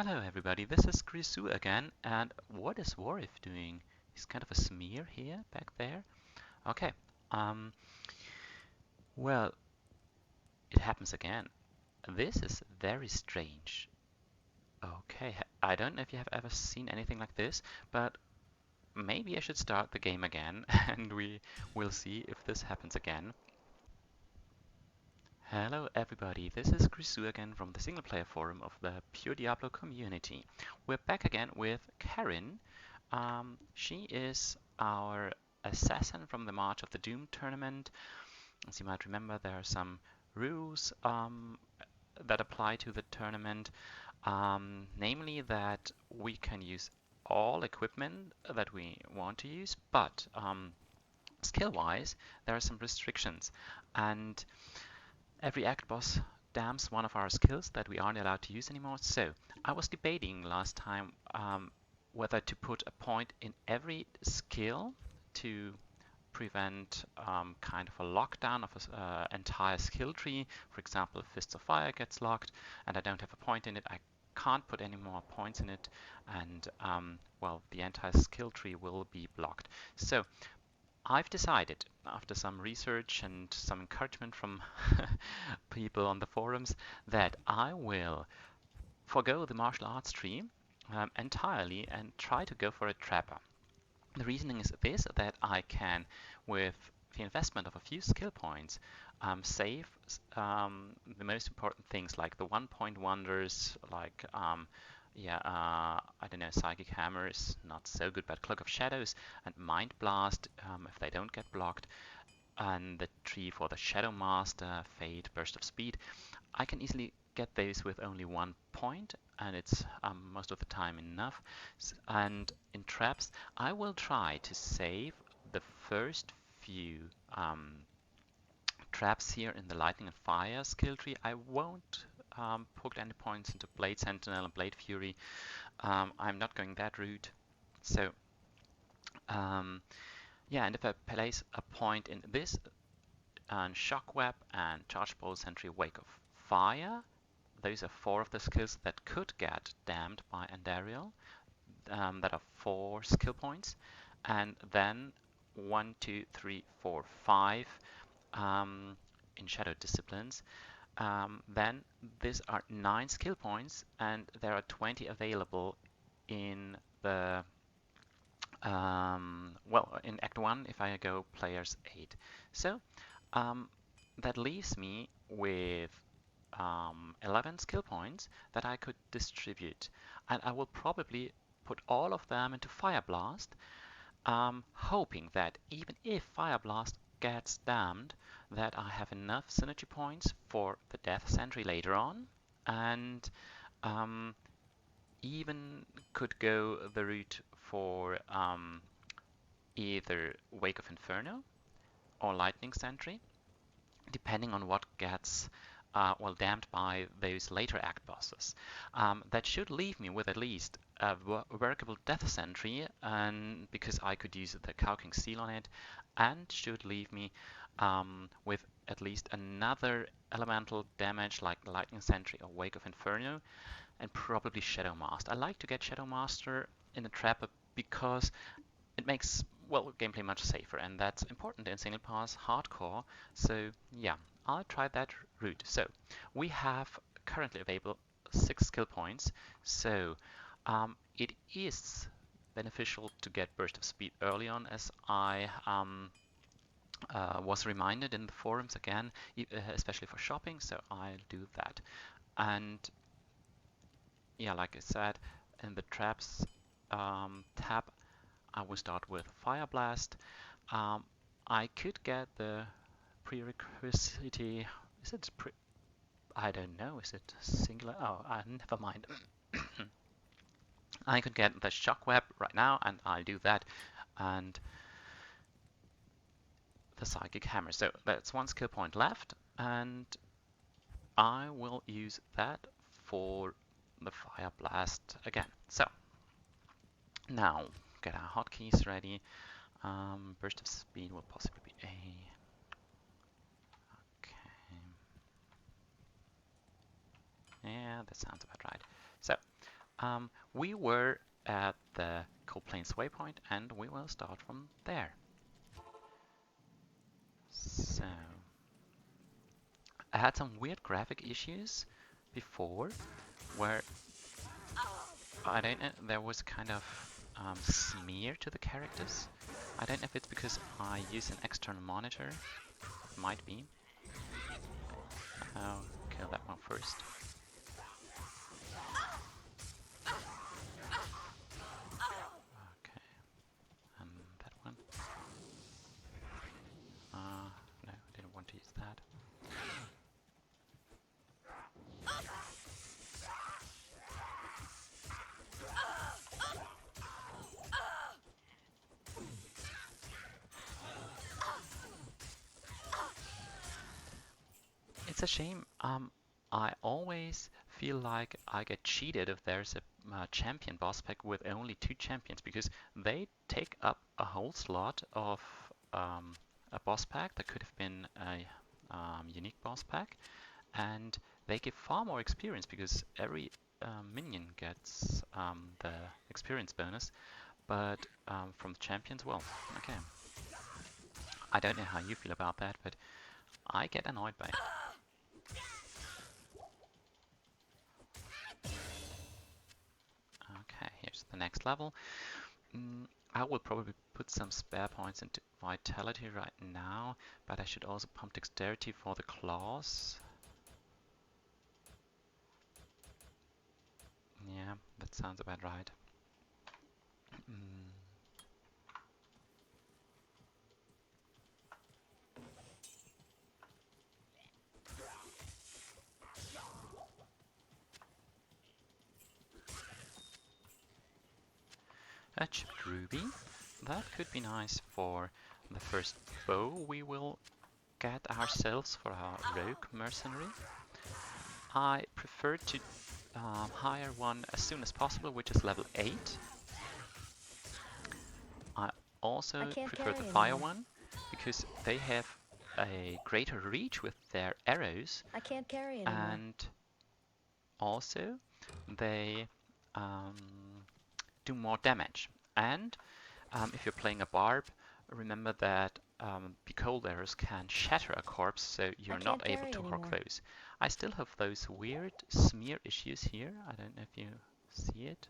Hello everybody, this is Grisou again, and what is Warif doing? He's kind of a smear here, back there. Okay, um, well, it happens again. This is very strange. Okay, I don't know if you have ever seen anything like this, but maybe I should start the game again, and we will see if this happens again. Hello everybody, this is Grisou again from the single player forum of the Pure Diablo community. We're back again with Karrin. She is our assassin from the March of the Doom tournament. As you might remember, there are some rules that apply to the tournament, namely that we can use all equipment that we want to use, but skill-wise, there are some restrictions. And every act boss damns one of our skills that we aren't allowed to use anymore. So I was debating last time whether to put a point in every skill to prevent kind of a lockdown of an entire skill tree. For example, if Fists of Fire gets locked and I don't have a point in it, I can't put any more points in it, and well, the entire skill tree will be blocked. So I've decided, after some research and some encouragement from people on the forums, that I will forgo the martial arts tree entirely and try to go for a trapper. The reasoning is this, that I can, with the investment of a few skill points, save the most important things like the 1-point wonders, like I don't know, Psychic Hammer is not so good, but Cloak of Shadows and Mind Blast, if they don't get blocked, and the tree for the Shadow Master, Fade, Burst of Speed. I can easily get those with only 1 point, and it's most of the time enough. And in traps, I will try to save the first few traps here in the Lightning and Fire skill tree. I won't put any points into Blade Sentinel and Blade Fury. I'm not going that route. So yeah, and if I place a point in this and Shockweb and Charge Bolt Sentry Wake of Fire, those are 4 of the skills that could get damned by Andariel. That are 4 skill points, and then 1, 2, 3, 4, 5 in Shadow Disciplines. Then these are 9 skill points, and there are 20 available in the well, in Act 1 if I go players 8. So that leaves me with 11 skill points that I could distribute, and I will probably put all of them into Fire Blast, hoping that even if Fire Blast gets damned, that I have enough synergy points for the Death Sentry later on, and even could go the route for either Wake of Inferno or Lightning Sentry, depending on what gets well damned by those later act bosses. That should leave me with at least a workable Death Sentry, and because I could use the Cowking Seal on it, and should leave me with at least another elemental damage like Lightning Sentry or Wake of Inferno, and probably Shadow Master. I like to get Shadow Master in the trap because it makes, well, gameplay much safer, and that's important in single pass hardcore. So yeah, I'll try that route. So we have currently available 6 skill points, so it is beneficial to get Burst of Speed early on, as I was reminded in the forums again, especially for shopping, so I'll do that. And yeah, like I said, in the traps tab, I will start with Fire Blast. I could get the prerequisite. Is it I don't know. Is it singular? Oh, never mind. I could get the Shockweb right now, and I'll do that. And the Psychic Hammer. So that's 1 skill point left, and I will use that for the Fire Blast again. So now get our hotkeys ready. Burst of Speed will possibly be a... Okay. Yeah, that sounds about right. So We were at the Cold Plains waypoint, and we will start from there. So, I had some weird graphic issues before, where I don't know, there was kind of smear to the characters. I don't know if it's because I use an external monitor. It might be. I'll kill that one first. Okay, and that one. No, I didn't want to use that. It's a shame. I always feel like I get cheated if there's a champion boss pack with only 2 champions, because they take up a whole slot of a boss pack that could have been a unique boss pack, and they give far more experience because every minion gets the experience bonus, but from the champions, well, okay. I don't know how you feel about that, but I get annoyed by it. Okay, here's the next level. I will probably put some spare points into vitality right now, but I should also pump dexterity for the claws. Yeah, that sounds about right. A chipped ruby. That could be nice for the first bow we will get ourselves for our rogue mercenary. I prefer to hire one as soon as possible, which is level 8. I also prefer the fire one, because they have a greater reach with their arrows. I can't carry anymore. And also they do more damage. And if you're playing a barb, remember that cold arrows can shatter a corpse, so you're not able to rock those. I still have those weird smear issues here. I don't know if you see it.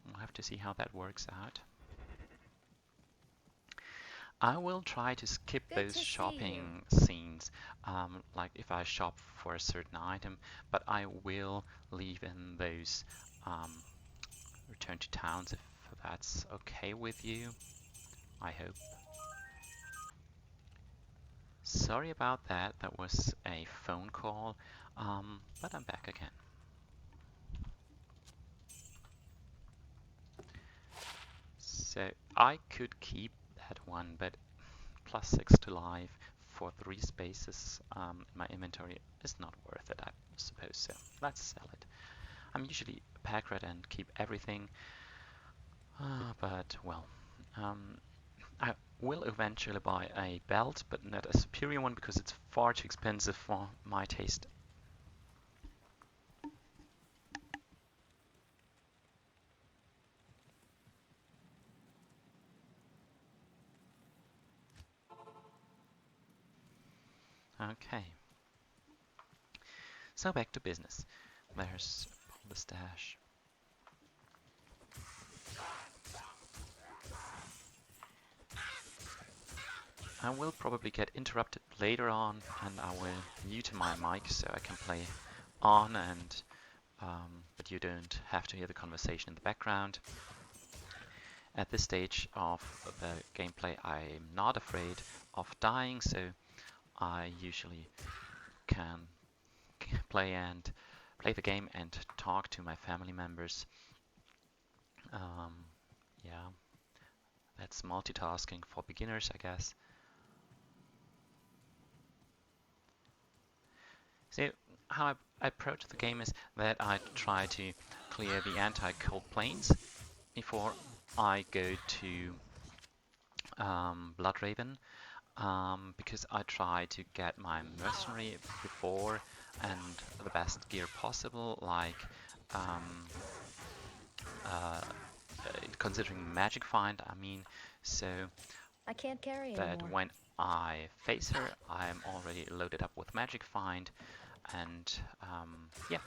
We'll have to see how that works out. I will try to skip those shopping scenes, like if I shop for a certain item, but I will leave in those return to towns if that's okay with you. I hope. Sorry about that, that was a phone call, but I'm back again. So I could keep that one, but +6 to life for 3 spaces in my inventory is not worth it, I suppose. So let's sell it. I'm usually a pack rat and keep everything, but well, I will eventually buy a belt, but not a superior one because it's far too expensive for my taste. Okay. So back to business. There's the stash. I will probably get interrupted later on, and I will mute my mic so I can play on, and but you don't have to hear the conversation in the background. At this stage of the gameplay, I'm not afraid of dying, so I usually can play the game and talk to my family members. Yeah, that's multitasking for beginners, I guess. So how I approach the game is that I try to clear the anti-cold plains before I go to Bloodraven, because I try to get my mercenary before and the best gear possible, like um, uh, considering magic find, I mean, so I can't carry that anymore. when I face her, I'm already loaded up with magic find, and yeah,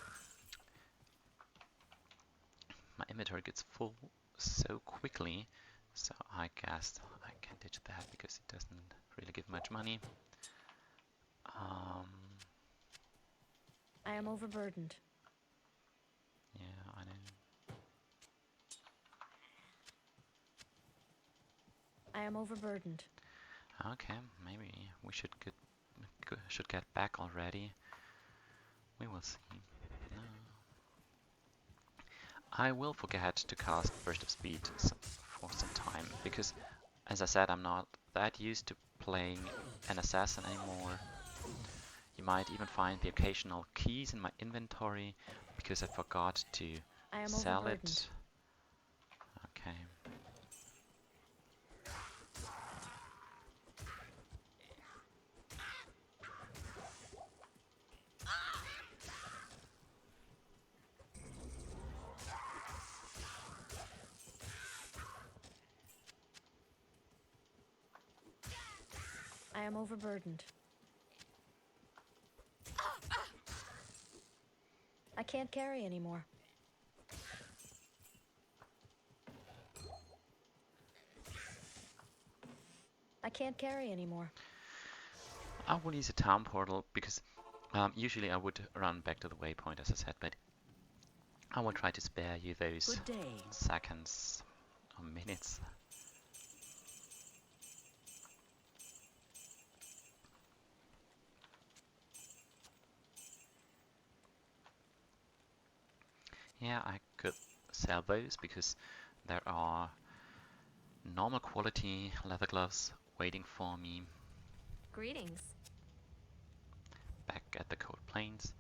my inventory gets full so quickly, so I guess I can ditch that because it doesn't really give much money. Um, I am overburdened. yeah, I know. I am overburdened. Okay, maybe we should get back already. We will see. No. I will forget to cast Burst of Speed for some time because, as I said, I'm not that used to playing an assassin anymore. You might even find the occasional keys in my inventory because I forgot to I am sell overburdened. it. Okay. I am overburdened. I can't carry anymore. I can't carry anymore. I will use a town portal because usually I would run back to the waypoint, as I said, but I will try to spare you those Good day. seconds or minutes. Yeah, I could sell those because there are normal quality leather gloves waiting for me Greetings. back at the Cold Plains.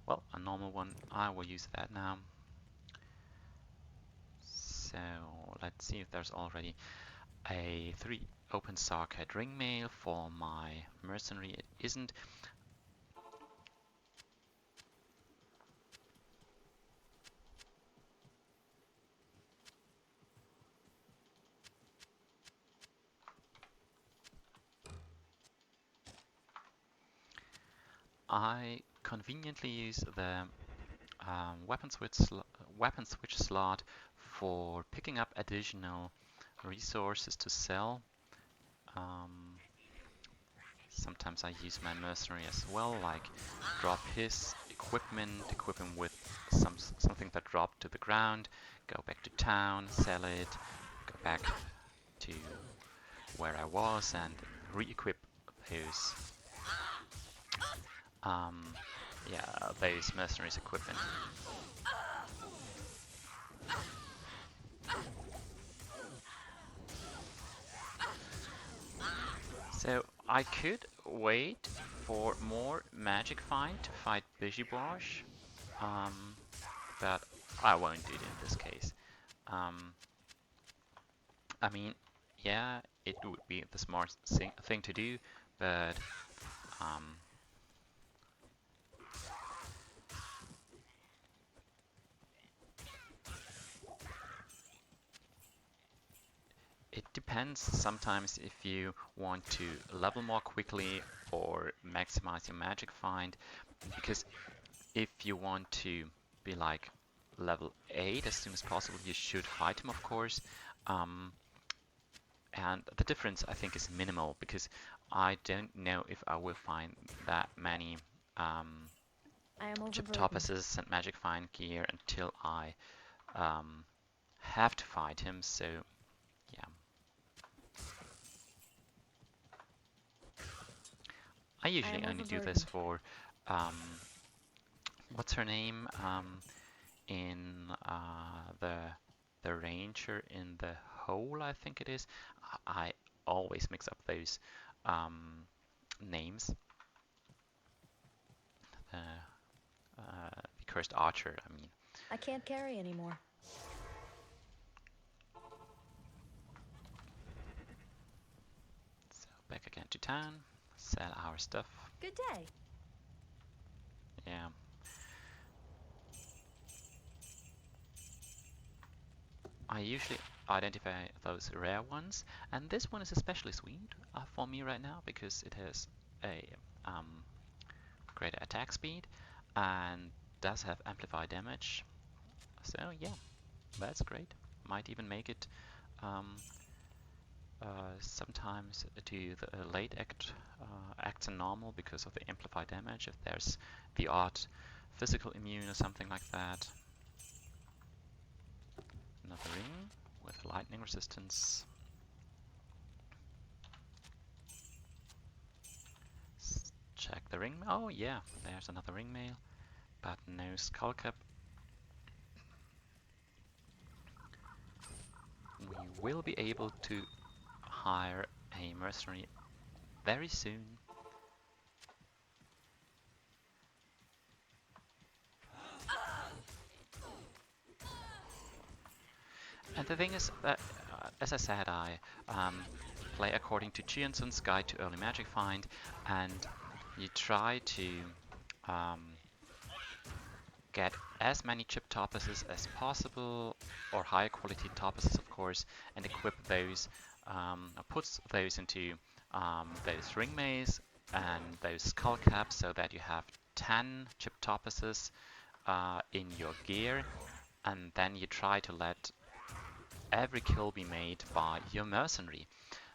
Well, a normal one, I will use that now. So let's see if there's already a 3 open socket ring mail for my mercenary. It isn't. I conveniently use the weapon switch slot for picking up additional resources to sell. Um, Sometimes I use my mercenary as well, like drop his equipment, equip him with something that dropped to the ground, go back to town, sell it, go back to where I was and re-equip those um, yeah, those mercenaries equipment. So I could wait for more magic fight to fight Bijibosh, um, but I won't do it in this case. Um, I mean, yeah, it would be the smart thing to do, but um, it depends sometimes if you want to level more quickly or maximize your magic find, because if you want to be like level 8 as soon as possible, you should fight him, of course. Um, and the difference I think is minimal because I don't know if I will find that many um, I am chip overburdened. topuses and magic find gear until I um, have to fight him. So yeah, I I usually am only do this overburdened. for um, what's her name in the ranger in the hole, I think it is. I always mix up those um, names. The cursed archer, I mean. I can't carry anymore. So back again to town, sell our stuff. Good day. I usually identify those rare ones, and this one is especially sweet for me right now because it has a greater attack speed and does have amplified damage. So yeah, that's great. Might even make it um, sometimes to the late acts in normal because of the amplified damage if there's the odd physical immune or something like that. Another ring with lightning resistance. Check the ring. Oh yeah, there's another ring mail, but no skull cap. We will be able to hire a mercenary very soon. And the thing is that, as I said, I play according to Jianson's Guide to Early Magic Find, and you try to get as many chip topuses as possible, or higher quality topuses, of course, and equip those, puts those into those ring maze and those skull caps, so that you have 10 chip topuses in your gear, and then you try to let every kill be made by your mercenary.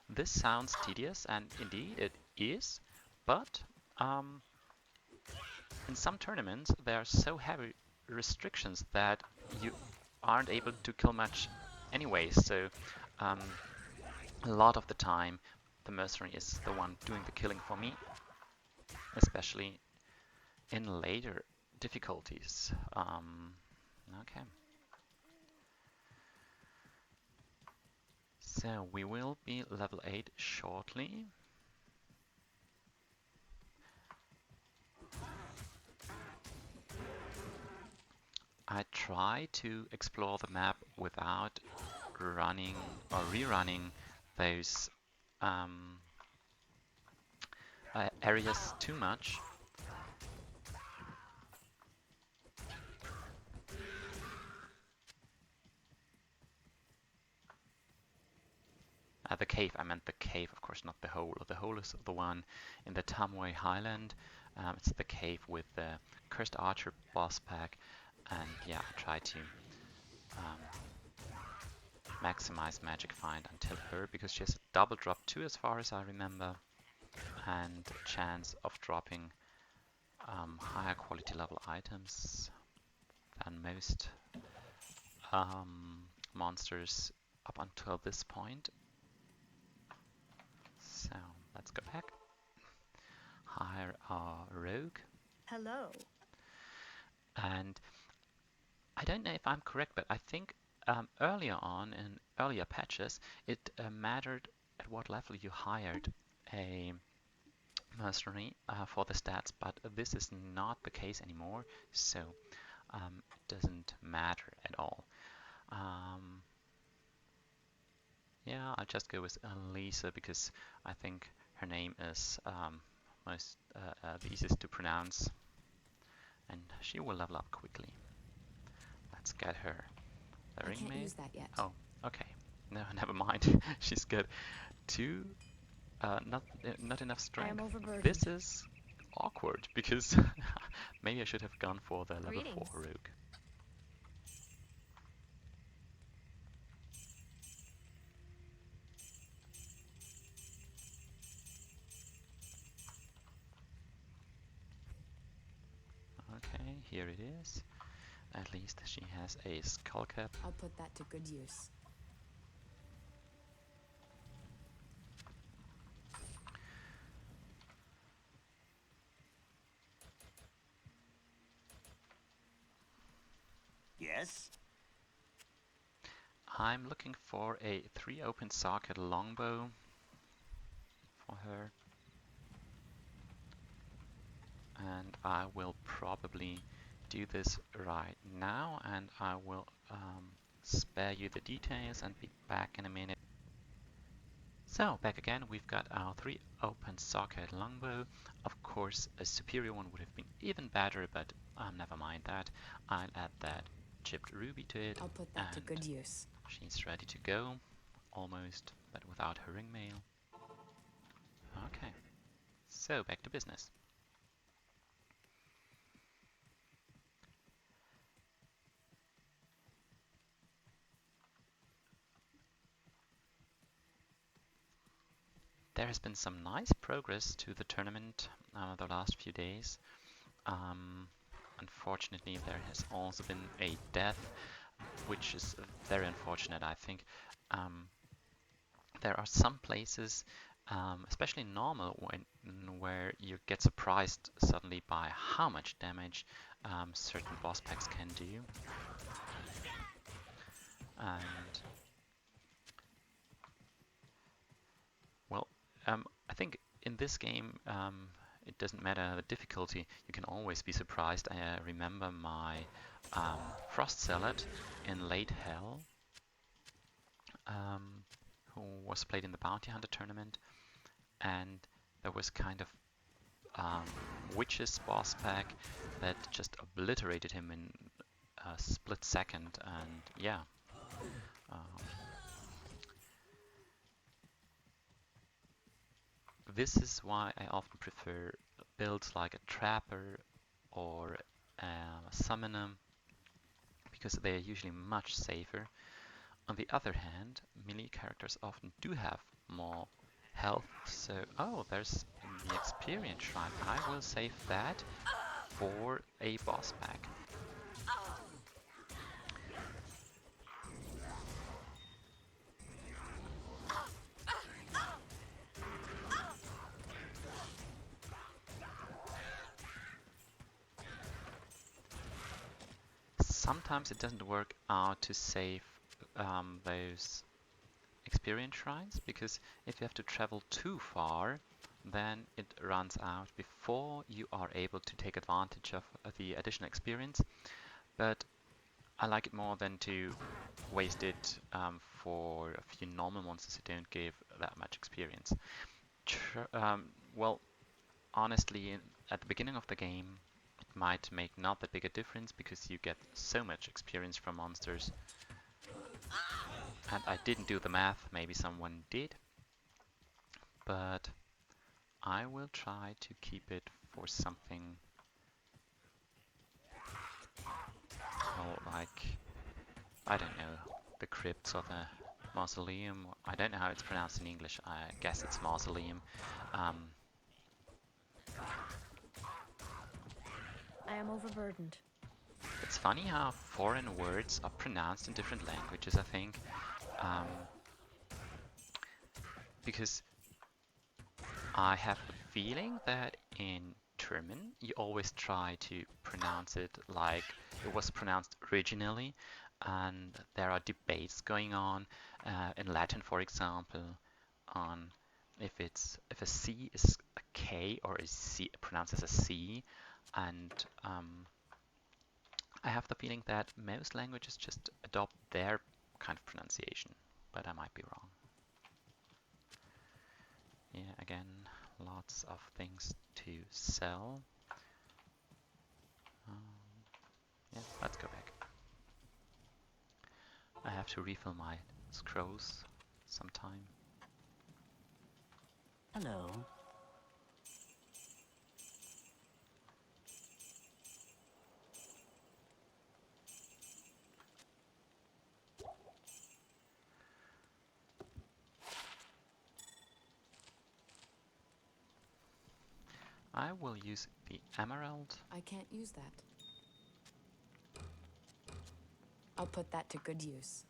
This sounds tedious, and indeed it is, but in some tournaments there are so heavy restrictions that you aren't able to kill much anyway, so um, a lot of the time the mercenary is the one doing the killing for me, especially in later difficulties. Okay. So we will be level 8 shortly. I try to explore the map without running or rerunning those areas too much. The cave, I meant the cave, of course, not the hole. The hole is the one in the Tamway Highland. It's the cave with the Cursed Archer boss pack, and yeah, I try to maximize magic find until her, because she has a double drop too, as far as I remember, and a chance of dropping higher quality level items than most monsters up until this point. So let's go back. Hire our rogue. Hello. And I don't know if I'm correct, but I think earlier on in earlier patches, it mattered at what level you hired a mercenary for the stats, but this is not the case anymore, so it doesn't matter at all. Yeah, I'll just go with Lisa because I think her name is the easiest to pronounce, and she will level up quickly. Let's get her the ring Can't mail. use that yet. Oh, okay. No, never mind. She's good. Two, not enough I strength. am overburdened. This is awkward because maybe I should have gone for the level 4 Greetings. rogue. Okay, here it is. At least she has a skull cap. I'll put that to good use. Yes? I'm looking for a 3 open socket longbow for her. And I will probably do this right now, and I will spare you the details and be back in a minute. So back again, we've got our 3 open socket longbow. Of course, a superior one would have been even better, but never mind that. I'll add that chipped ruby to it. I'll put that to good use. She's ready to go, almost, but without her ring mail. Okay, so back to business. There has been some nice progress to the tournament the last few days. Unfortunately, there has also been a death, which is very unfortunate, I think. There are some places, especially normal, where you get surprised suddenly by how much damage certain boss packs can do. And well, I think in this game it doesn't matter the difficulty. You can always be surprised. I remember my Frost Salad in Late Hell, who was played in the Bounty Hunter tournament, and there was kind of Witch's boss pack that just obliterated him in a split second, and yeah. This is why I often prefer builds like a Trapper or a Summoner, because they are usually much safer. On the other hand, melee characters often do have more health, so oh, there's the experience shrine. I will save that for a boss pack. Sometimes it doesn't work out to save those experience shrines, because if you have to travel too far, then it runs out before you are able to take advantage of the additional experience. But I like it more than to waste it for a few normal monsters who don't give that much experience. Well, honestly, at the beginning of the game, it might make not that big a difference because you get so much experience from monsters. And I didn't do the math, maybe someone did. But I will try to keep it for something, well, like, I don't know, the crypts or the mausoleum. I don't know how it's pronounced in English. I guess it's mausoleum. I am overburdened. It's funny how foreign words are pronounced in different languages, I think. Because I have the feeling that in German you always try to pronounce it like it was pronounced originally, and there are debates going on in Latin, for example, on if a C is a K or is C pronounced as a C, and I have the feeling that most languages just adopt their kind of pronunciation, but I might be wrong. Yeah, again, lots of things to sell. Yeah, let's go back. I have to refill my scrolls sometime. Hello. I will use the emerald. I can't use that. I'll put that to good use.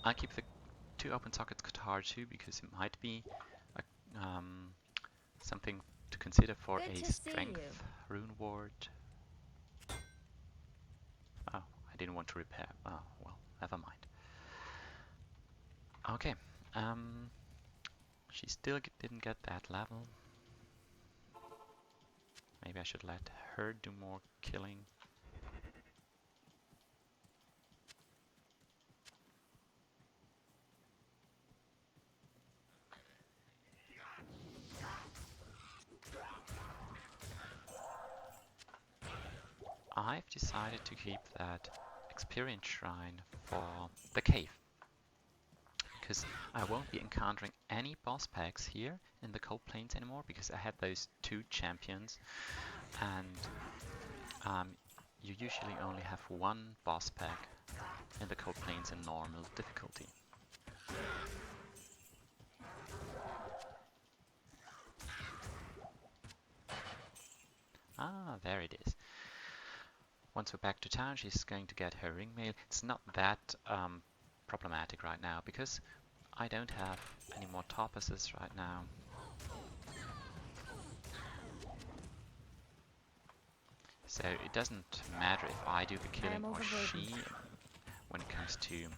I keep the 2 open sockets guitar too, because it might be a, something to consider for Good a to see strength you. rune ward. Oh, I didn't want to repair. Oh, well, never mind. Okay, she still didn't get that level. Maybe I should let her do more killing. I've decided to keep that experience shrine for the cave, because I won't be encountering any boss packs here in the Cold Plains anymore, because I had those 2 champions, and you usually only have 1 boss pack in the Cold Plains in normal difficulty. Ah, there it is. Once we're back to town, she's going to get her ring mail. It's not that problematic right now, because I don't have any more topuses right now. So it doesn't matter if I do the killing or she when it comes to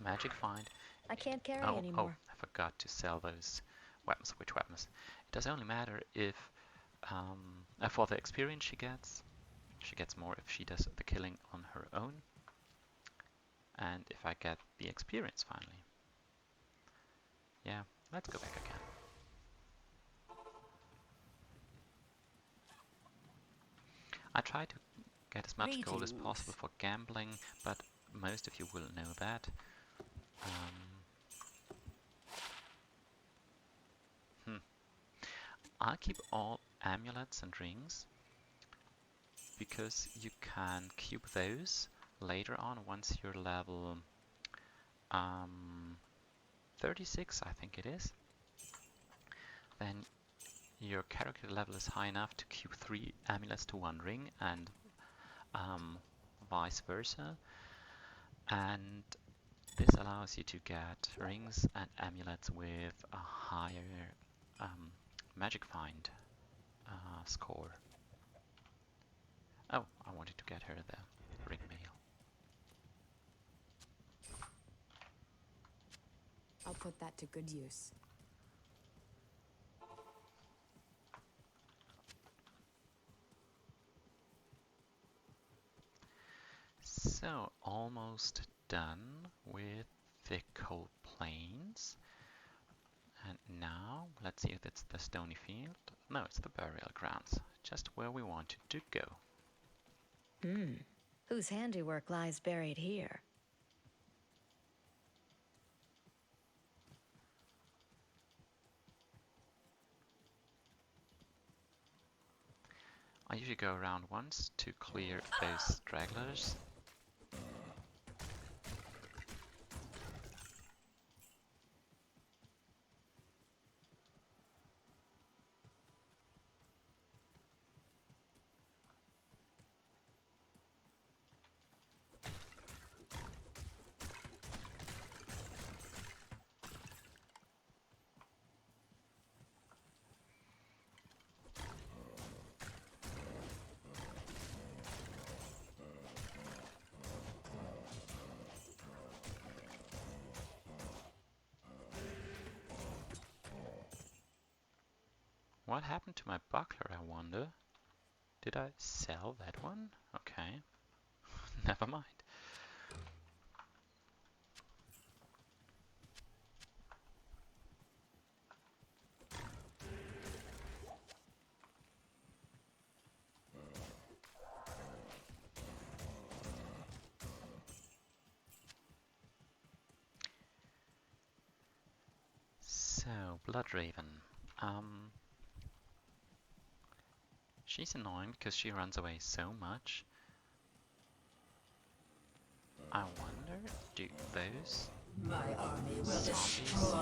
magic find. I can't carry Oh, anymore. I forgot to sell those weapons. Which weapons? It does only matter if for the experience she gets. She gets more if she does the killing on her own, and if I get the experience finally. Yeah, let's go back again. I try to get as much gold as possible for gambling, but most of you will know that. I'll keep all amulets and rings, because you can cube those later on once you're level 36, I think it is. Then your character level is high enough to cube 3 amulets to 1 ring, and vice versa. And this allows you to get rings and amulets with a higher magic find score. Oh, I wanted to get her the ring mail. I'll put that to good use. So, almost done with the Cold Plains. And now, let's see if it's the Stony Field. No, it's the Burial Grounds, just where we wanted to go. Whose handiwork lies buried here? I usually go around once to clear those stragglers. What happened to my buckler, I wonder? Did I sell that one? Okay. Never mind. So, Bloodraven. She's annoying because she runs away so much. I wonder, do those zombies...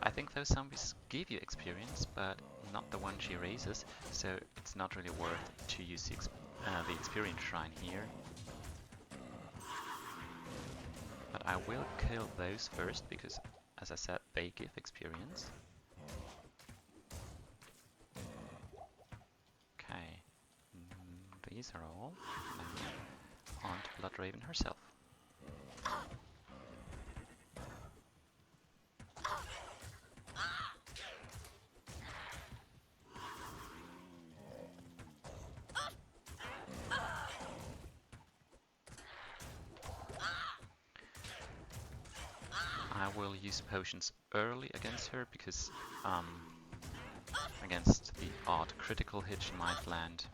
I think those zombies give you experience, but not the one she raises, so it's not really worth to use the experience shrine here. But I will kill those first, because, as I said, they give experience. Okay, these are all on to Bloodraven herself. I will use potions early against her, because against the odd critical hit she might land.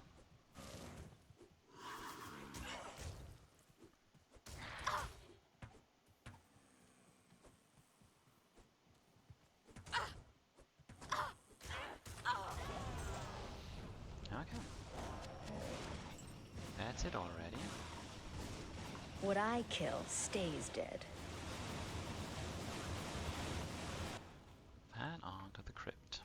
that's it already. What I kill stays dead. And on to the crypt.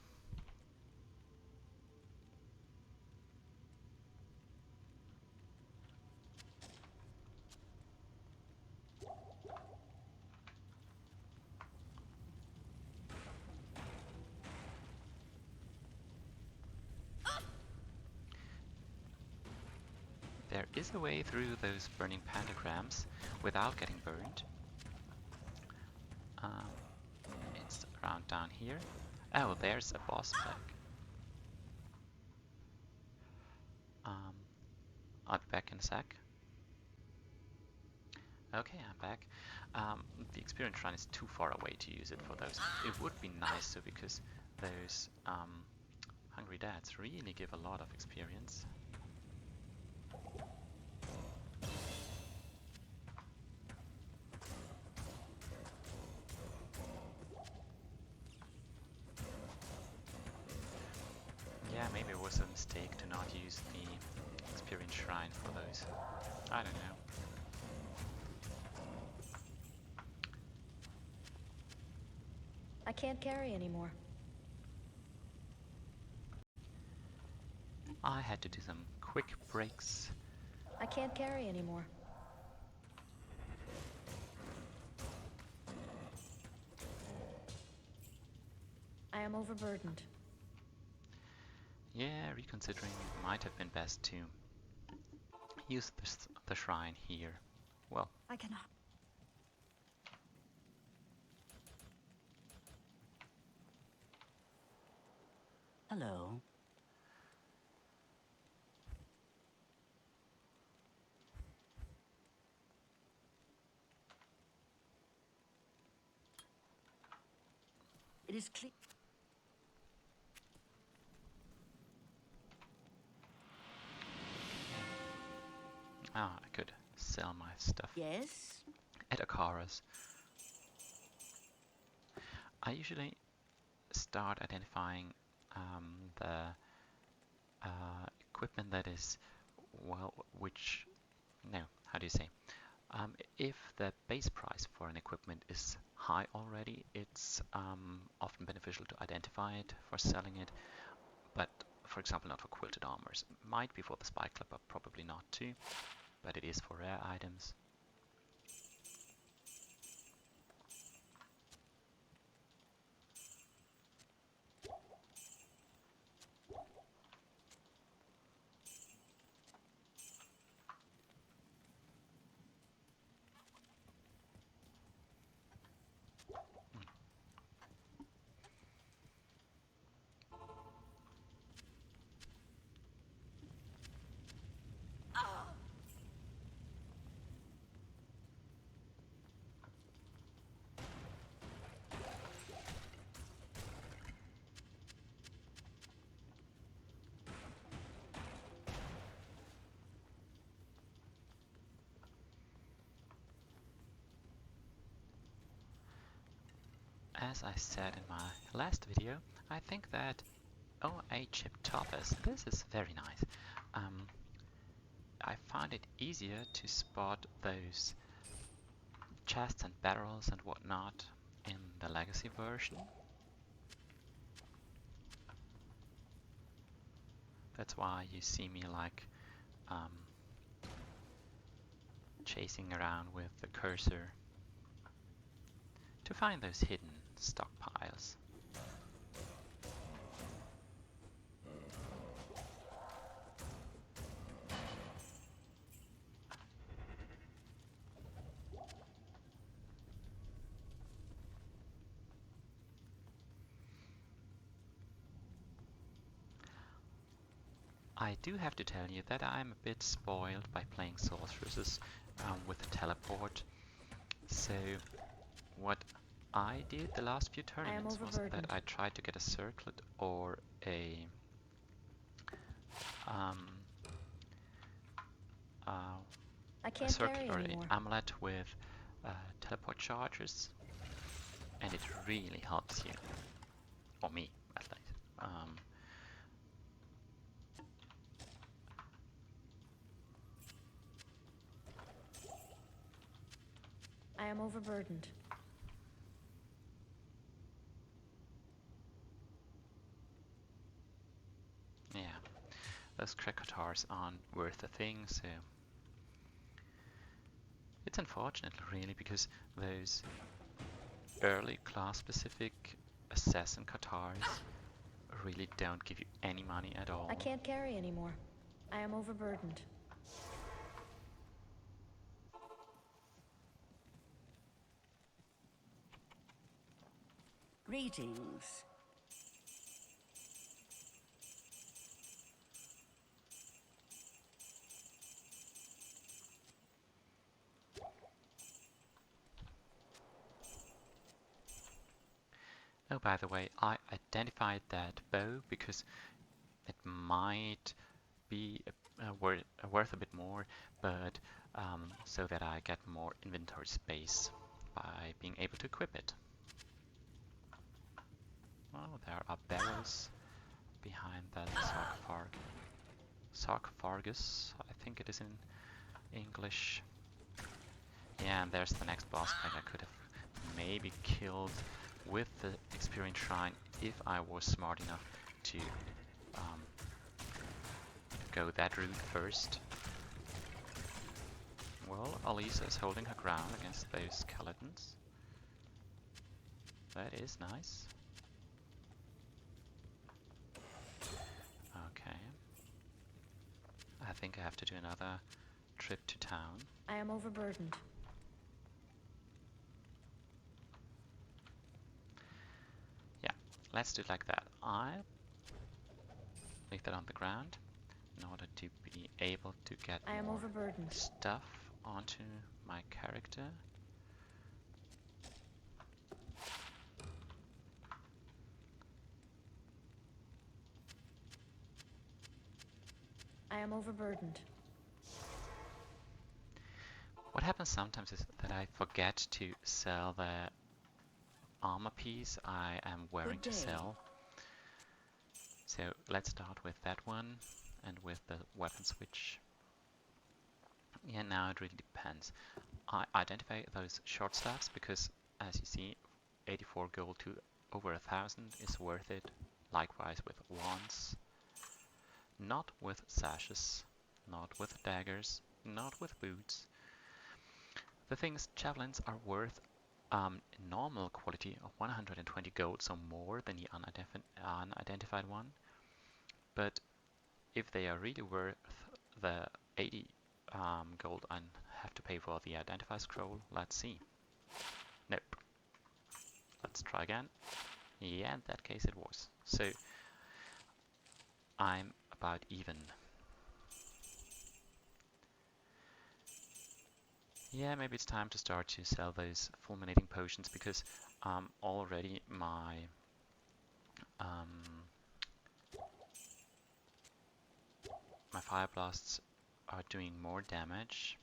There is a way through those burning pentagrams without getting burned. It's around down here. Oh, there's a boss pack. I'll be back in a sec. Okay, I'm back. The experience shrine is too far away to use it for those. It would be nice though, because those hungry dads really give a lot of experience. Yeah, maybe it was a mistake to not use the experience shrine for those. I don't know. I can't carry anymore. I had to do some quick breaks. I can't carry anymore. I am overburdened. Yeah, reconsidering might have been best to use the shrine here. Well, I cannot. Hello. It is clear. I could sell my stuff Yes? at Akara's. I usually start identifying the equipment that is, well, how do you say? If the base price for an equipment is high already, it's often beneficial to identify it for selling it, but for example not for quilted armors. Might be for the spy clip, but probably not too, but it is for rare items. As I said in my last video, I think that a chip toppers, this is very nice. I find it easier to spot those chests and barrels and whatnot in the legacy version. That's why you see me like chasing around with the cursor to find those hidden stockpiles. I do have to tell you that I'm a bit spoiled by playing sorceresses with the teleport. So what I did the last few tournaments was that I tried to get a circlet or a circlet or an amulet with teleport charges, and it really helps you, or me at least. am overburdened. Yeah, those Krakatars aren't worth a thing, so it's unfortunate really, because those early class-specific Assassin Katars really don't give you any money at all. I can't carry anymore. I am overburdened. Greetings. Oh, by the way, I identified that bow because it might be worth a bit more, but so that I get more inventory space by being able to equip it. Oh, there are barrels behind that sarcophagus, I think it is in English. Yeah, and there's the next boss fight I could have maybe killed with the experience shrine if I was smart enough to go that route first. Well, Alisa is holding her ground against those skeletons. That is nice. Okay. I think I have to do another trip to town. I am overburdened. Yeah, let's do it like that. I'll leave that on the ground in order to be able to get I am more overburdened. stuff onto my character. I am overburdened. What happens sometimes is that I forget to sell the armor piece I am wearing to sell. So let's start with that one and with the weapon switch. Yeah, now it really depends. I identify those short staffs because, as you see, 84 gold to over 1,000 is worth it. Likewise with wands. Not with sashes, not with daggers, not with boots. The things javelins are worth normal quality of 120 gold, so more than the unidentified one. But if they are really worth the 80 gold I have to pay for the identify scroll, let's see. Nope. Let's try again. Yeah, in that case it was. So I'm about even. Yeah, maybe it's time to start to sell those fulminating potions because already my my fire blasts are doing more damage.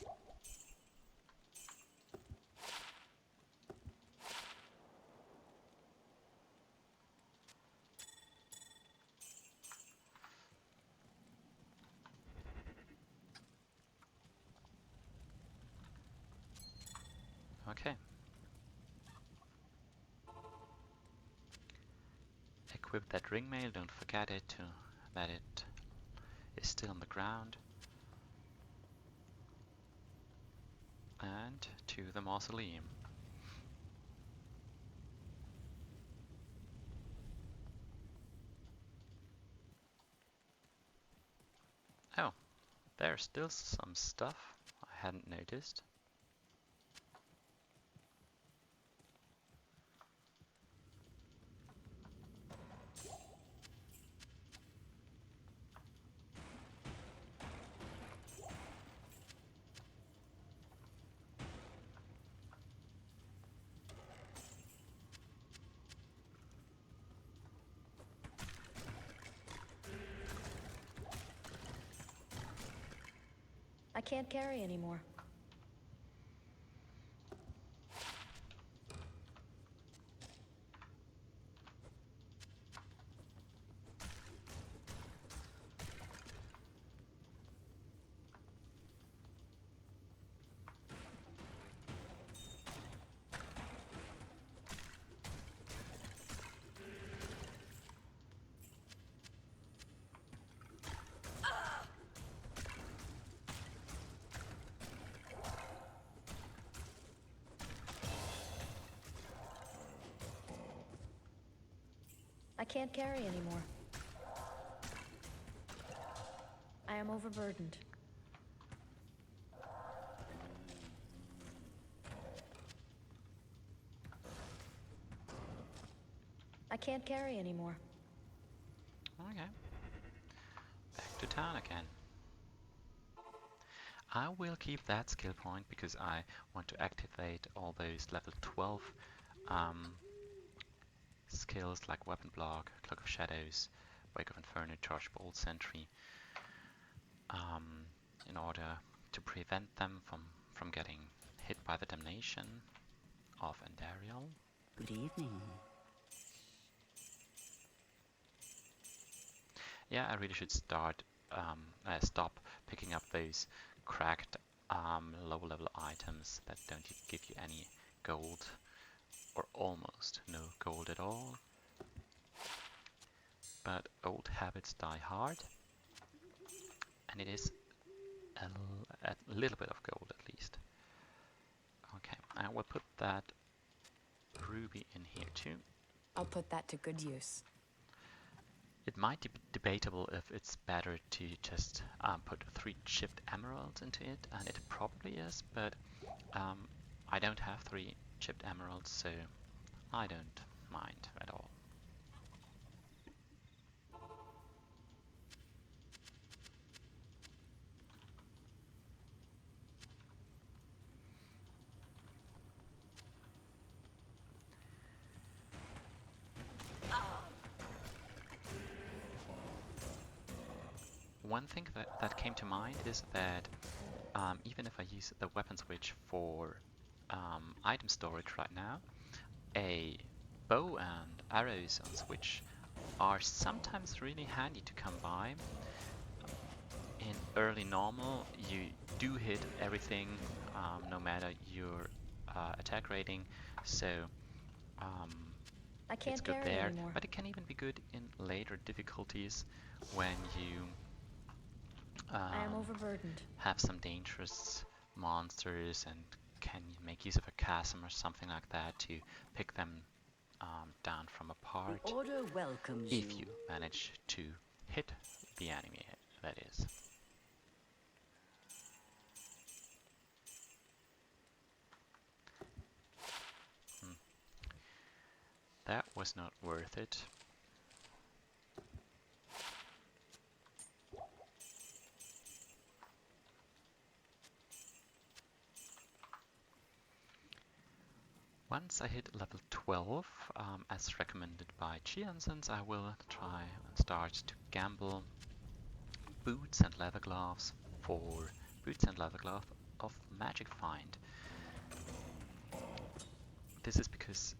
Okay. Equip that ring mail, don't forget it that it is still on the ground. And to the mausoleum. Oh, there's still some stuff I hadn't noticed. I can't carry anymore. can't carry anymore. I am overburdened. I can't carry anymore. Okay. Back to town again. I will keep that skill point because I want to activate all those level 12 skills like Weapon Block, Cloak of Shadows, Wake of Inferno, Charge Bolt, Sentry, in order to prevent them from getting hit by the damnation of Andariel. Good evening. Yeah, I really should stop picking up those cracked low level items that don't give you any gold, or almost no gold at all. But old habits die hard, and it is a little bit of gold at least. Okay, I will put that ruby in here too. I'll put that to good use. It might be debatable if it's better to just put 3 chipped emeralds into it, and it probably is, but I don't have 3 chipped emeralds, so I don't mind at all. One thing that came to mind is that even if I use the weapon switch for item storage right now, a bow and arrows on switch are sometimes really handy to come by. In early normal, you do hit everything, no matter your attack rating, so I can't it's good carry there. anymore. But it can even be good in later difficulties when you I am overburdened. have some dangerous monsters and can make use of a chasm or something like that to pick them down from apart. The order welcomes If you manage to hit the enemy, that is. That was not worth it. Once I hit level 12, as recommended by Chiansons, I will try and start to gamble boots and leather gloves for boots and leather glove of Magic Find. This is because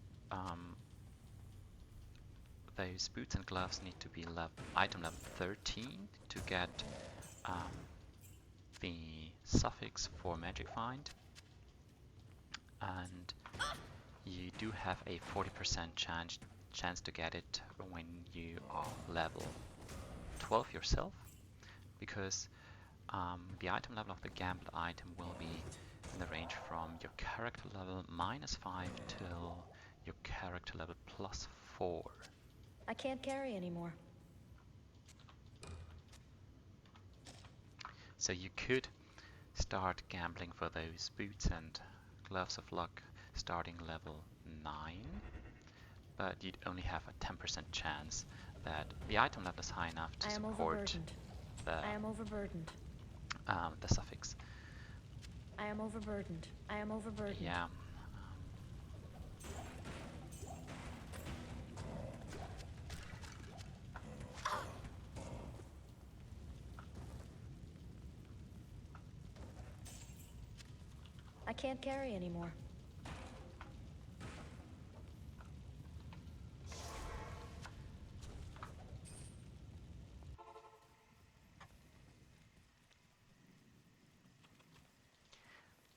those boots and gloves need to be item level 13 to get the suffix for Magic Find, and you do have a 40% chance to get it when you are level 12 yourself, because the item level of the gambled item will be in the range from your character level -5 till your character level +4. I can't carry anymore. So you could start gambling for those boots and gloves of luck starting level 9, but you'd only have a 10% chance that the item level is high enough to I am support overburdened. I am overburdened. the suffix. I am overburdened. I am overburdened. Yeah. I can't carry anymore.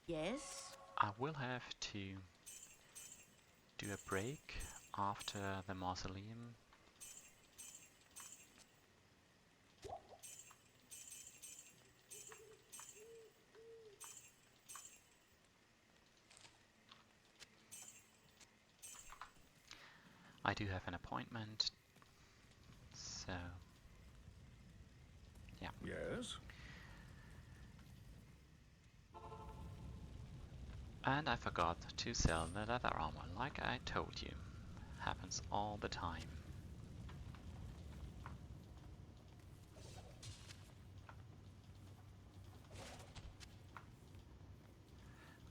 Yes? I will have to do a break after the mausoleum. I do have an appointment So, yeah. Yes? And I forgot to sell the leather armor, like I told you. Happens all the time.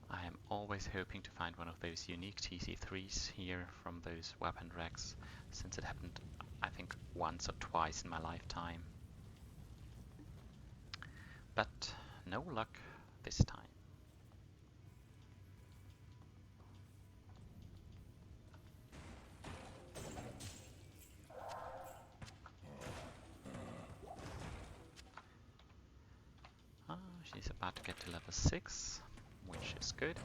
I am always hoping to find one of those unique TC3s here from those weapon racks, since it happened, I think, once or twice in my lifetime. But no luck this time. She's about to get to level 6, which is good.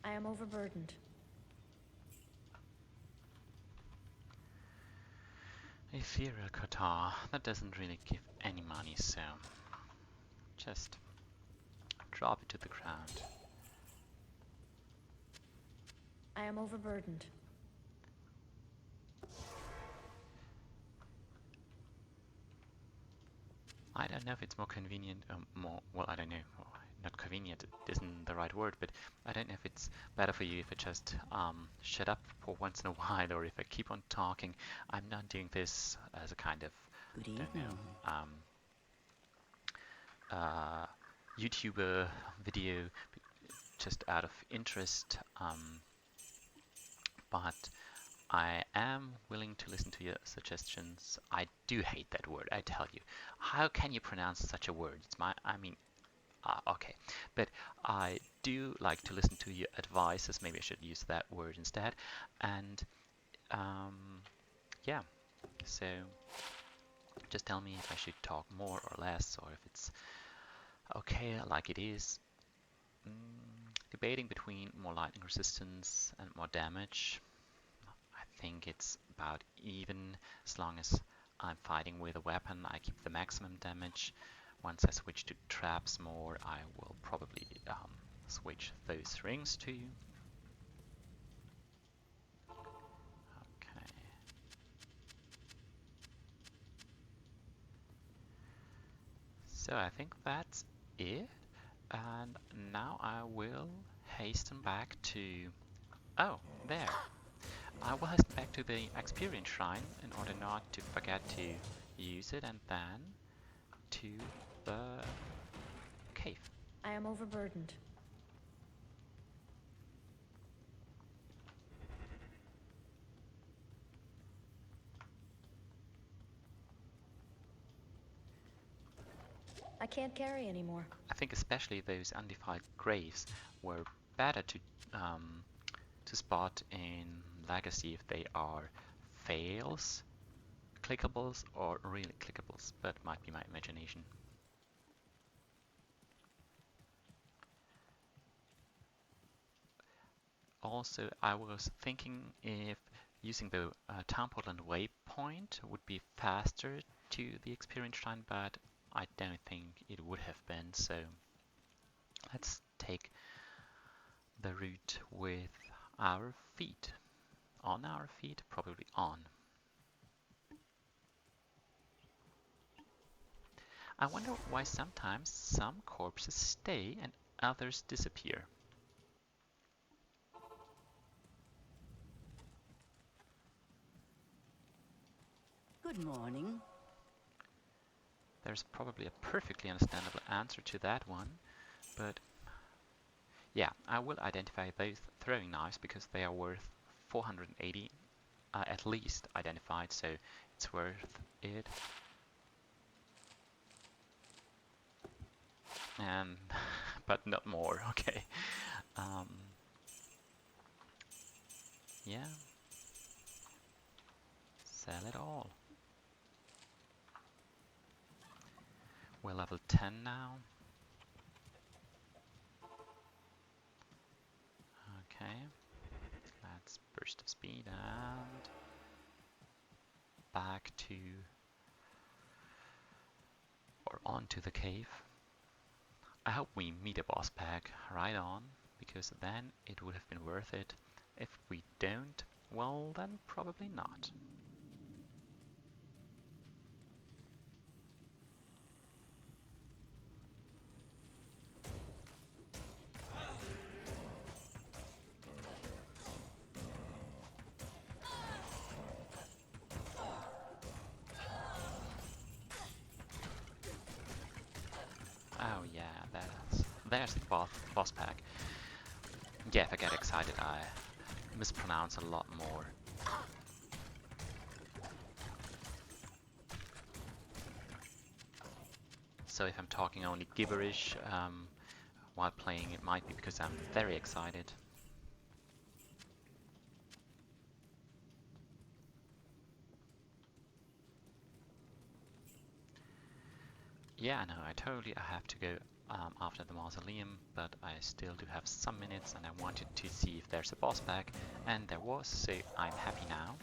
I am overburdened. Ethereal Qatar, that doesn't really give any money, so just drop it to the ground. I am overburdened. I don't know if it's more convenient, well, I don't know, not convenient isn't the right word, but I don't know if it's better for you if I just shut up for once in a while, or if I keep on talking. I'm not doing this as a kind of, Good I don't evening. know, YouTuber video just out of interest, but I am willing to listen to your suggestions. I do hate that word, I tell you. How can you pronounce such a word? It's I mean, okay. But I do like to listen to your advices. Maybe I should use that word instead. And yeah, so just tell me if I should talk more or less, or if it's okay like it is. Debating between more lightning resistance and more damage. I think it's about even, as long as I'm fighting with a weapon. I keep the maximum damage. Once I switch to traps more, I will probably switch those rings to. Okay. So I think that's it. And now I will hasten back to... Oh, there. I will hasten back to the experience shrine in order not to forget to use it, and then to the cave. I am overburdened. I can't carry anymore. I think especially those undefiled graves were better to spot in Legacy if they are fails, clickables, or really clickables, but might be my imagination. Also, I was thinking if using the town portal and waypoint would be faster to the experience shrine, but I don't think it would have been, so let's take the route with our feet. On our feet, probably on. I wonder why sometimes some corpses stay and others disappear. Good morning. There's probably a perfectly understandable answer to that one, but yeah, I will identify those throwing knives because they are worth 480 at least identified, so it's worth it. And but not more. Okay. Yeah. Sell it all. We're level 10 now. proceed and back to or onto the cave. I hope we meet a boss pack right on, because then it would have been worth it. If we don't, well then probably not. Oh yeah, there's the boss pack. Yeah, if I get excited, I mispronounce a lot more. So if I'm talking only gibberish while playing, it might be because I'm very excited. Yeah, no, I have to go after the mausoleum, but I still do have some minutes and I wanted to see if there's a boss pack, and there was, so I'm happy now.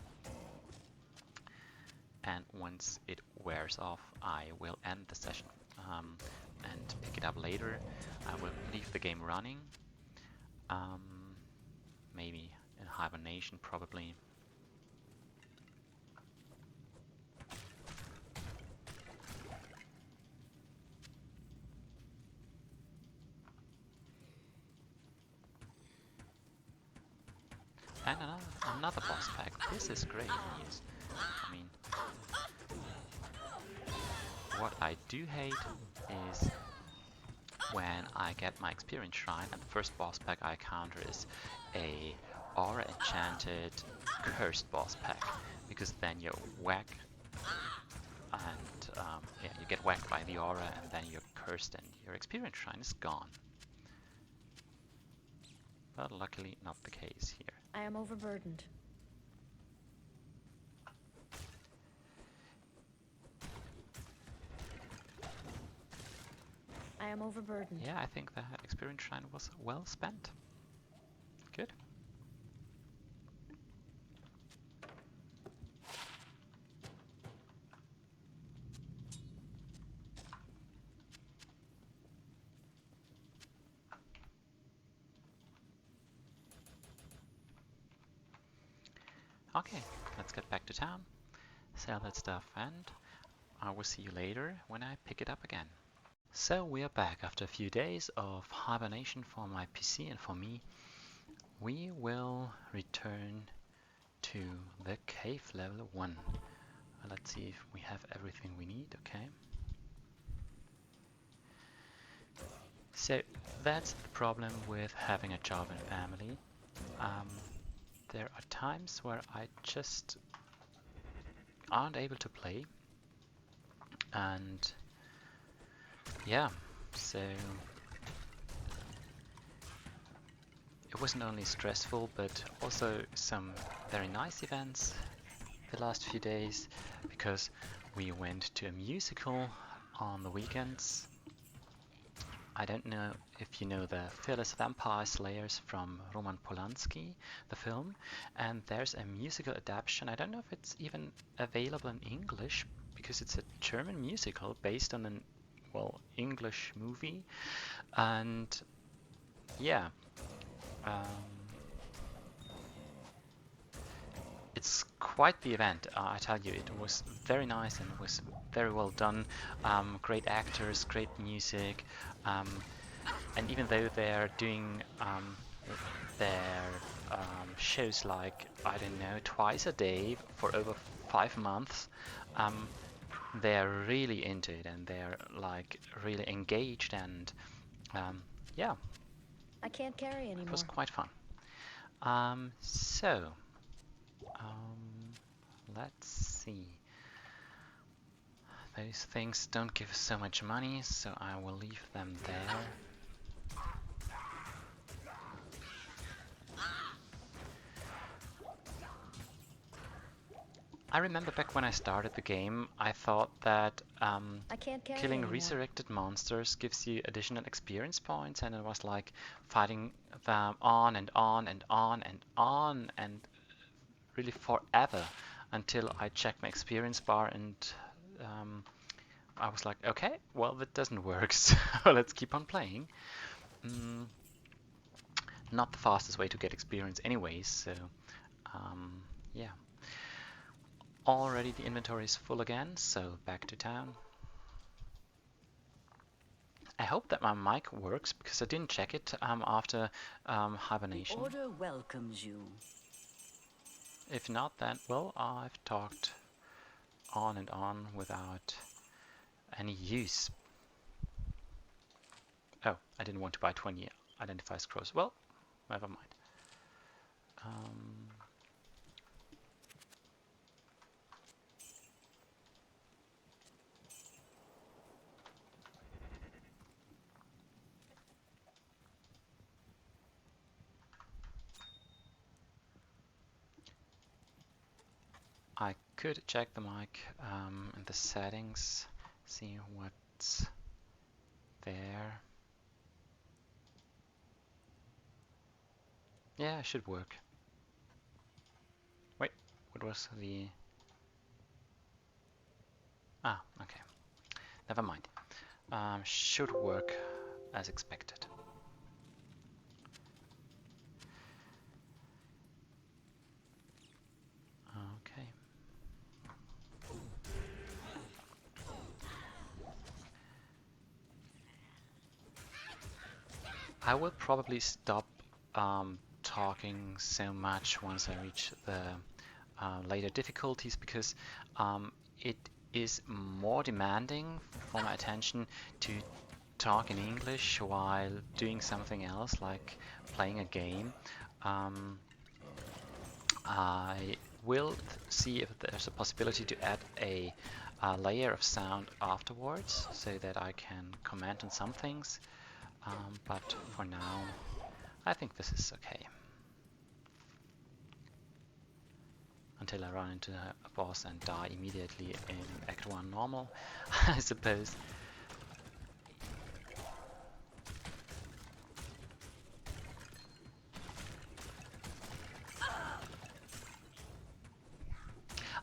And once it wears off, I will end the session and pick it up later. I will leave the game running, maybe in hibernation probably. And another boss pack. This is great news. I mean, what I do hate is when I get my experience shrine and the first boss pack I encounter is a aura enchanted cursed boss pack, because then you whack and yeah, you get whacked by the aura and then you're cursed and your experience shrine is gone. But luckily not the case here. I am overburdened. I am overburdened. Yeah, I think the experience shrine was well spent. Good. Okay, let's get back to town, sell that stuff, and I will see you later when I pick it up again. So we are back after a few days of hibernation for my PC and for me. We will return to the cave level 1. Let's see if we have everything we need, okay. So that's the problem with having a job and family. There are times where I just aren't able to play, and yeah, so it wasn't only stressful but also some very nice events the last few days, because we went to a musical on the weekends. I don't know if you know the Fearless Vampire Slayers from Roman Polanski, the film, and there's a musical adaptation. I don't know if it's even available in English, because it's a German musical based on an, well, English movie, and yeah, it's quite the event. I tell you, it was very nice and was very well done. Great actors, great music, and even though they're doing their shows like, I don't know, twice a day for over 5 months, they're really into it and they're like really engaged, and yeah, I can't carry anymore. it was quite fun. So let's see. Those things don't give us so much money, so I will leave them there. I remember back when I started the game, I thought that I can't carry killing anymore. resurrected monsters gives you additional experience points, and it was like fighting them on and on and on and on, and really forever until I checked my experience bar and I was like, okay, well that doesn't work, so let's keep on playing. Mm, not the fastest way to get experience anyways, so yeah. Already the inventory is full again, so back to town. I hope that my mic works because I didn't check it after hibernation. The Order welcomes you. If not, then, well, I've talked on and on without any use. Oh, I didn't want to buy 20 identify scrolls. Well, never mind. I could check the mic in the settings, see what's there. Yeah, it should work. Wait, what was the... Ah, okay. Never mind. Should work as expected. Okay. I will probably stop talking so much once I reach the later difficulties because it is more demanding for my attention to talk in English while doing something else like playing a game. I will see if there's a possibility to add a layer of sound afterwards so that I can comment on some things. But for now, I think this is okay. Until I run into a boss and die immediately in Act 1 normal, I suppose.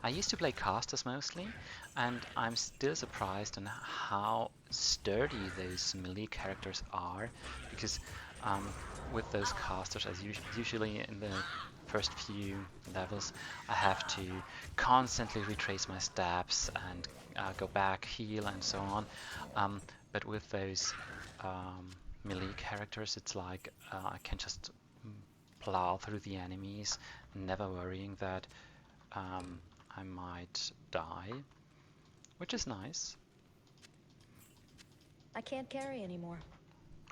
I used to play casters mostly, and I'm still surprised on how sturdy those melee characters are, because with those casters, as usually in the first few levels, I have to constantly retrace my steps and go back, heal, and so on. But with those melee characters, it's like I can just plow through the enemies, never worrying that I might die, which is nice. I can't carry anymore.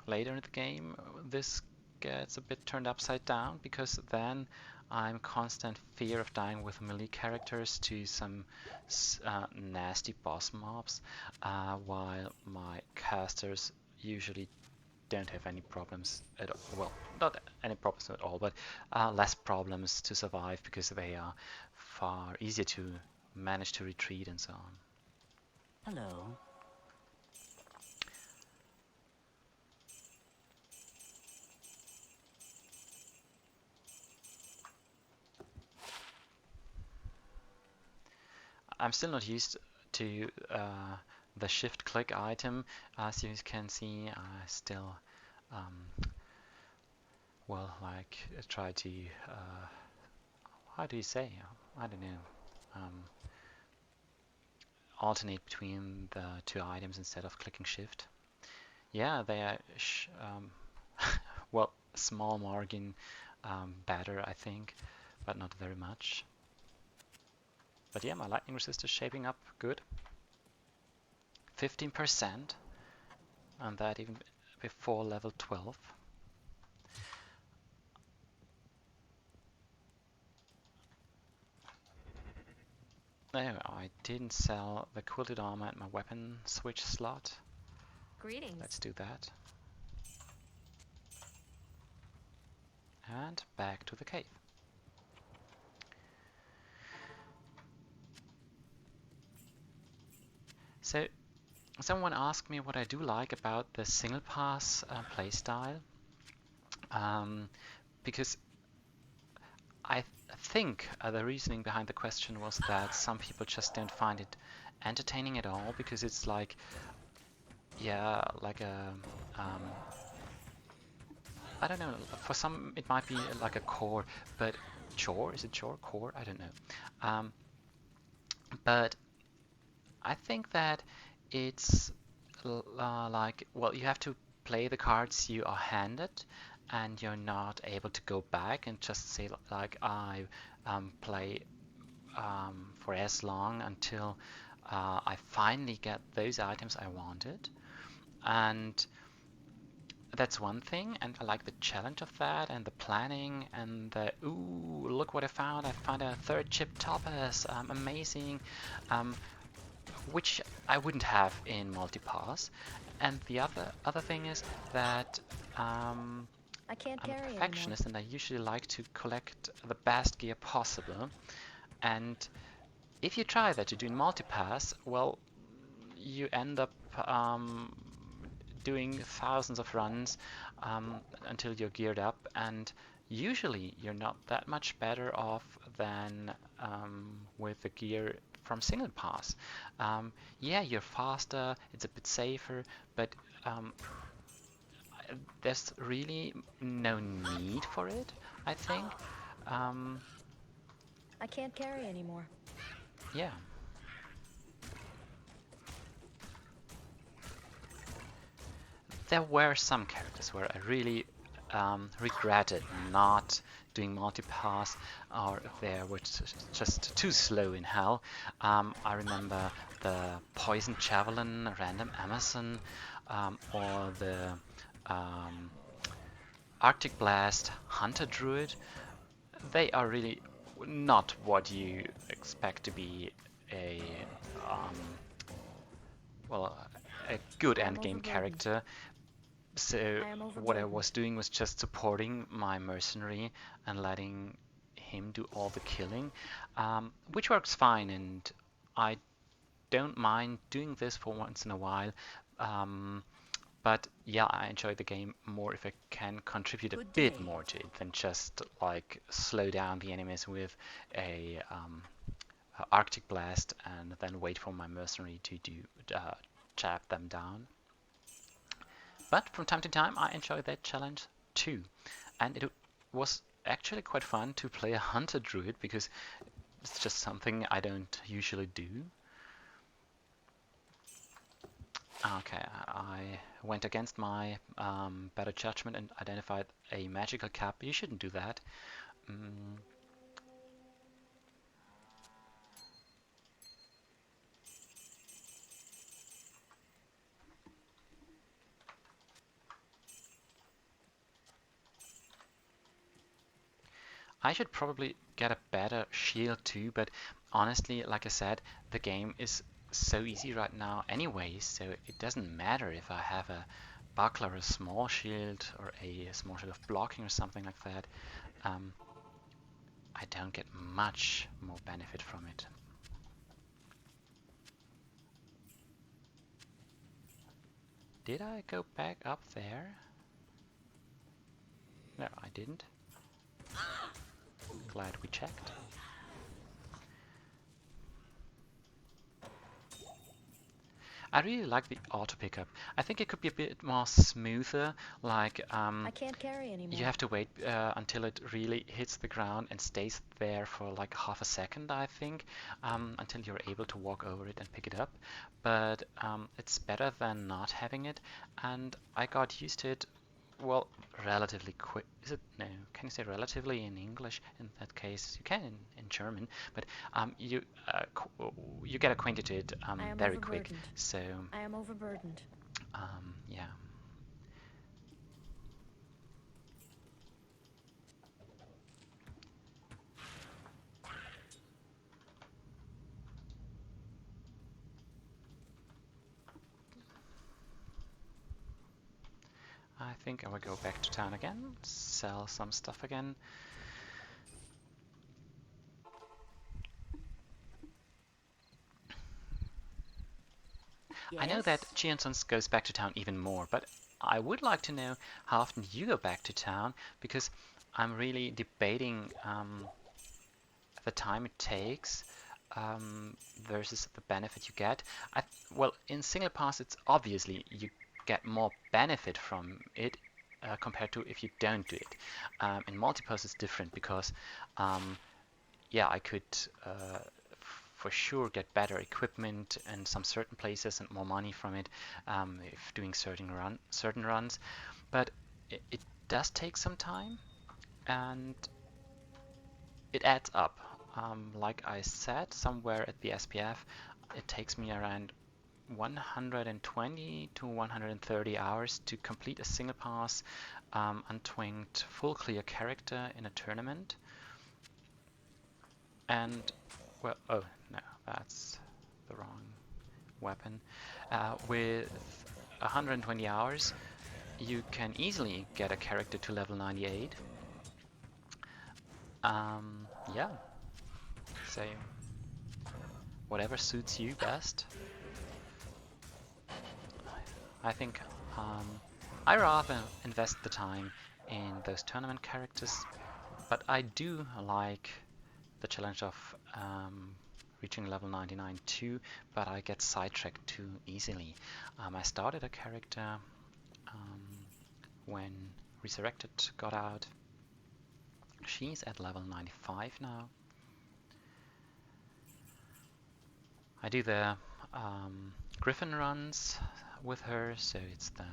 Later in the game, this gets a bit turned upside down because then I'm constant fear of dying with melee characters to some nasty boss mobs, while my casters usually don't have any problems at all. Well, not any problems at all, but less problems to survive because they are far easier to manage to retreat and so on. Hello. I'm still not used to the shift click item. As you can see, I still well, like try to how do you say? I don't know. Alternate between the two items instead of clicking shift. Yeah, they are well, small margin better, I think, but not very much. But yeah, my lightning resist is shaping up good. 15%, and that even before level 12. No, I didn't sell the quilted armor at my weapon switch slot. Greetings. Let's do that. And back to the cave. So, someone asked me what I do like about the single pass playstyle, because I think the reasoning behind the question was that some people just don't find it entertaining at all because it's like, yeah, like a, I don't know, for some it might be like a core, but chore? Is it chore? Core? I don't know. But I think that it's like, well, you have to play the cards you are handed, and you're not able to go back and just say like I play for as long until I finally get those items I wanted, and that's one thing. And I like the challenge of that and the planning and the ooh, look what I found! I found a third chip topaz, amazing. Which I wouldn't have in multipass. And the other thing is that I can't I'm a carry perfectionist and I usually like to collect the best gear possible. And if you try that to do in multipass, well, you end up doing thousands of runs until you're geared up, and usually you're not that much better off than with the gear from single pass. Yeah, you're faster, it's a bit safer, but there's really no need for it, I think. I can't carry anymore. Yeah. There were some characters where I really regretted not doing multipass, or they were just too slow in hell. I remember the Poison Javelin, Random Amazon, or the Arctic Blast Hunter Druid. They are really not what you expect to be a well, a good endgame character. So what I was doing was just supporting my mercenary and letting him do all the killing, which works fine, and I don't mind doing this for once in a while. But yeah, I enjoy the game more if I can contribute a bit more to it than just like slow down the enemies with a Arctic Blast and then wait for my mercenary to chap them down. But from time to time I enjoy that challenge too. And it was actually quite fun to play a Hunter Druid because it's just something I don't usually do. Okay, I went against my better judgment and identified a magical cap. You shouldn't do that. I should probably get a better shield too, but honestly, like I said, the game is so easy right now anyway, so it doesn't matter if I have a buckler, a small shield, or a small shield of blocking or something like that. I don't get much more benefit from it. Did I go back up there? No, I didn't. Glad we checked. I really like the auto pickup. I think it could be a bit more smoother, like I can't carry anymore. you have to wait until it really hits the ground and stays there for like half a second, I think, until you're able to walk over it and pick it up. But it's better than not having it, and I got used to it, well, relatively quick. Is it? No, can you say relatively in English? In that case, you can in German, but you get acquainted to it very quick. So I am overburdened. yeah. I think I will go back to town again, sell some stuff again. Yes? I know that Giansons goes back to town even more, but I would like to know how often you go back to town, because I'm really debating the time it takes versus the benefit you get. Well, in single pass, it's obviously you get more benefit from it compared to if you don't do it. In multipass, it's different because, yeah, I could for sure get better equipment in some certain places and more money from it if doing certain runs, but it does take some time and it adds up. Like I said, somewhere at the SPF, it takes me around 120 to 130 hours to complete a single pass untwinked full clear character in a tournament. And well, oh no, that's the wrong weapon. With 120 hours, you can easily get a character to level 98. Yeah, so whatever suits you best. I think I rather invest the time in those tournament characters, but I do like the challenge of reaching level 99 too, but I get sidetracked too easily. I started a character when Resurrected got out. She's at level 95 now. I do the Griffin runs with her, so it's the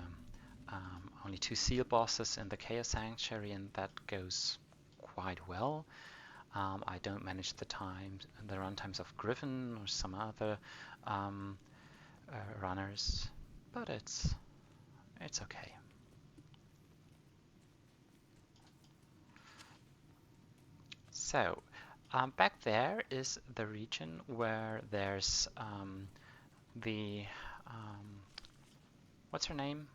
only 2 seal bosses in the Chaos Sanctuary, and that goes quite well. I don't manage the run times of Griffin or some other runners, but it's okay. So back there is the region where there's the what's her name?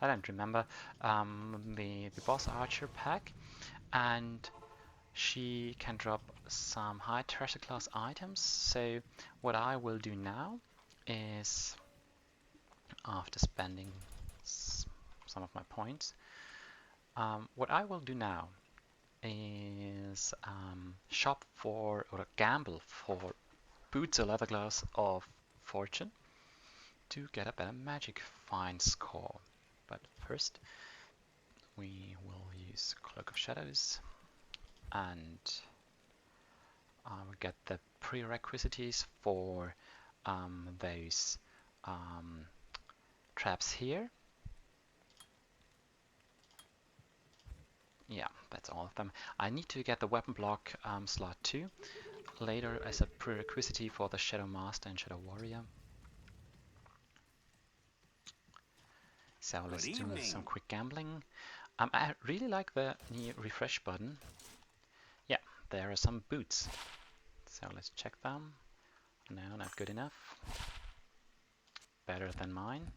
I don't remember. The boss archer pack, and she can drop some high treasure class items. So what I will do now is, after spending some of my points, what I will do now is shop for or gamble for boots or leather gloves of fortune to get a better magic find score. But first we will use Cloak of Shadows, and I will get the prerequisites for those traps here. Yeah, that's all of them. I need to get the weapon block slot too, later as a prerequisite for the Shadow Master and Shadow Warrior. So let's do some quick gambling. I really like the new refresh button. Yeah, there are some boots. So let's check them. No, not good enough. Better than mine.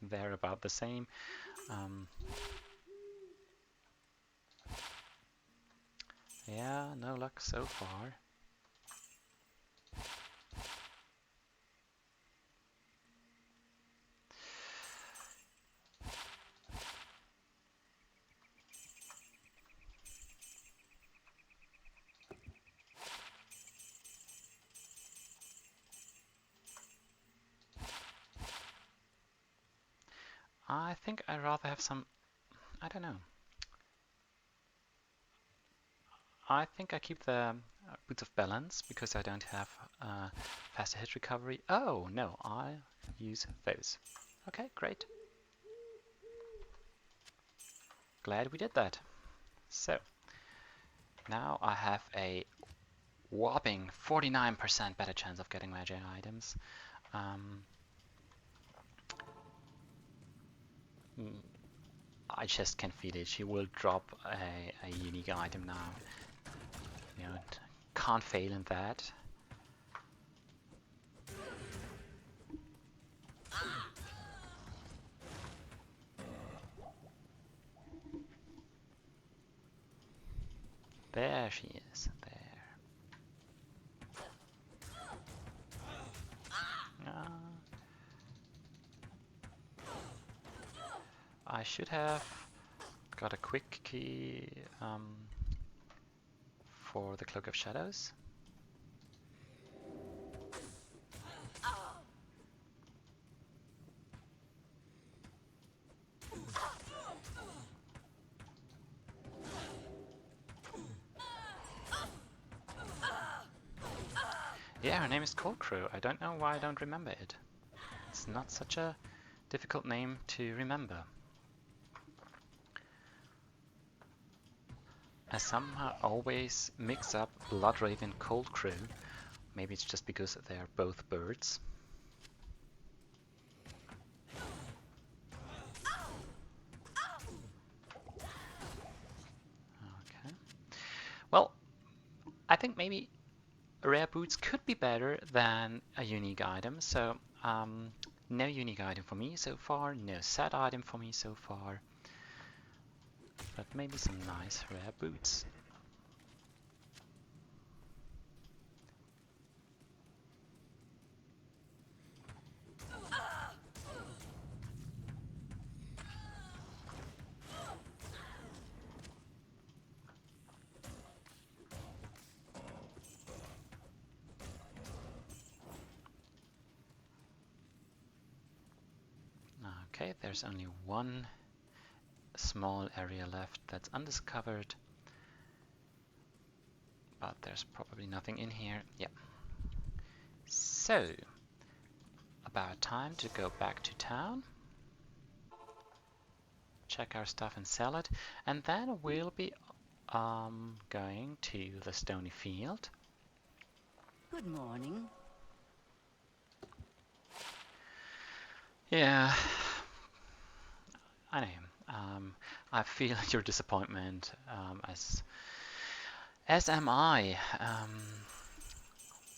They're about the same. Yeah, no luck so far. I think I'd rather have some, I don't know. I think I keep the Boots of Balance because I don't have faster hit recovery. Oh, no, I use those. Okay, great. Glad we did that. So, now I have a whopping 49% better chance of getting magic items. I just can feel it. She will drop a unique item now. You know, can't fail in that. There she is. There. I should have got a quick key for the Cloak of Shadows. Yeah, her name is Coldcrow. I don't know why I don't remember it. It's not such a difficult name to remember. I somehow always mix up Bloodraven and Coldcrow. Maybe it's just because they're both birds. Okay. Well, I think maybe rare boots could be better than a unique item. So no unique item for me so far, no set item for me so far. But maybe some nice rare boots. Okay, there's only one small area left that's undiscovered. But there's probably nothing in here. Yeah. So, about time to go back to town. Check our stuff and sell it. And then we'll be going to the Stony Field. Good morning. Yeah, I know. I feel your disappointment, as am I.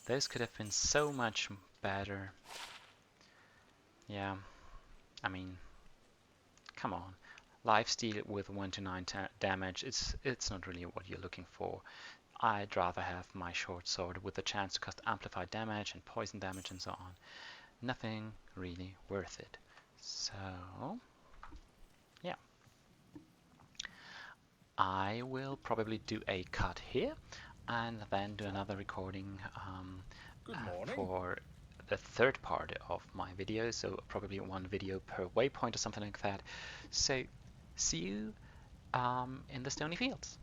Those could have been so much better. Yeah, I mean, come on. Lifesteal with 1 to 9 damage, it's not really what you're looking for. I'd rather have my short sword with the chance to cast amplified damage and poison damage and so on. Nothing really worth it. So, yeah. I will probably do a cut here and then do another recording for the third part of my video, so probably one video per waypoint or something like that. So see you in the Stony Fields.